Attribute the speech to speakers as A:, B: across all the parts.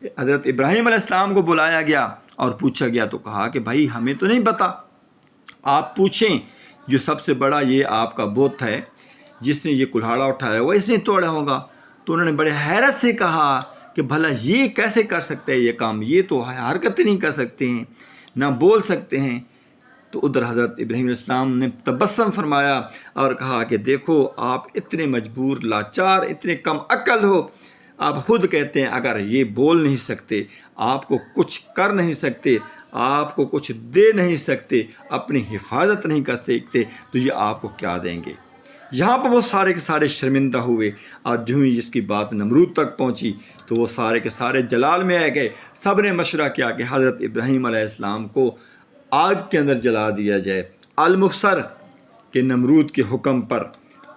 A: حضرت ابراہیم علیہ السلام کو بلایا گیا اور پوچھا گیا تو کہا کہ بھائی ہمیں تو نہیں پتہ، آپ پوچھیں جو سب سے بڑا یہ آپ کا بت ہے جس نے یہ کلہاڑا اٹھایا وہ اس نے توڑا ہوگا۔ تو انہوں نے بڑے حیرت سے کہا کہ بھلا یہ کیسے کر سکتے ہیں یہ کام، یہ تو حرکت نہیں کر سکتے ہیں، نہ بول سکتے ہیں۔ تو ادھر حضرت ابراہیم علیہ السلام نے تبسم فرمایا اور کہا کہ دیکھو آپ اتنے مجبور لاچار، اتنے کم عقل ہو، آپ خود کہتے ہیں اگر یہ بول نہیں سکتے، آپ کو کچھ کر نہیں سکتے، آپ کو کچھ دے نہیں سکتے، اپنی حفاظت نہیں کر سکتے، تو یہ آپ کو کیا دیں گے۔ یہاں پر وہ سارے کے سارے شرمندہ ہوئے، اور جو ہی جس کی بات نمرود تک پہنچی تو وہ سارے کے سارے جلال میں آ گئے۔ سب نے مشورہ کیا کہ حضرت ابراہیم علیہ السلام کو آگ کے اندر جلا دیا جائے۔ المخصر کے نمرود کے حکم پر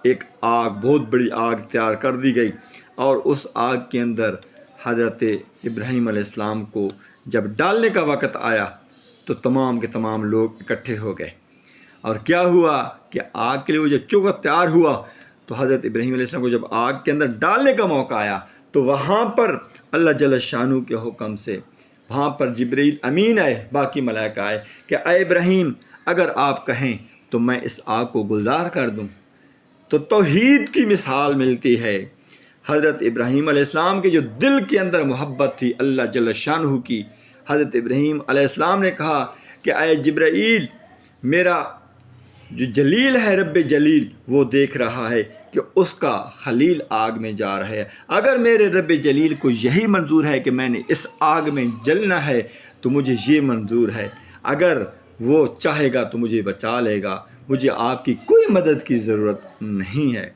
A: ایک آگ، بہت بڑی آگ تیار کر دی گئی، اور اس آگ کے اندر حضرت ابراہیم علیہ السلام کو جب ڈالنے کا وقت آیا تو تمام کے تمام لوگ اکٹھے ہو گئے۔ اور کیا ہوا کہ آگ کے لیے وہ جب چوگا تیار ہوا تو حضرت ابراہیم علیہ السلام کو جب آگ کے اندر ڈالنے کا موقع آیا تو وہاں پر اللہ جل شانہ کے حکم سے وہاں پر جبریل امین آئے، باقی ملائکہ آئے کہ اے ابراہیم اگر آپ کہیں تو میں اس آگ کو گلزار کر دوں۔ تو توحید کی مثال ملتی ہے۔ حضرت ابراہیم علیہ السلام کے جو دل کے اندر محبت تھی اللہ جل شانہ کی، حضرت ابراہیم علیہ السلام نے کہا کہ اے جبرائیل، میرا جو جلیل ہے رب جلیل وہ دیکھ رہا ہے کہ اس کا خلیل آگ میں جا رہا ہے، اگر میرے رب جلیل کو یہی منظور ہے کہ میں نے اس آگ میں جلنا ہے تو مجھے یہ منظور ہے، اگر وہ چاہے گا تو مجھے بچا لے گا، مجھے آپ کی کوئی مدد کی ضرورت نہیں ہے۔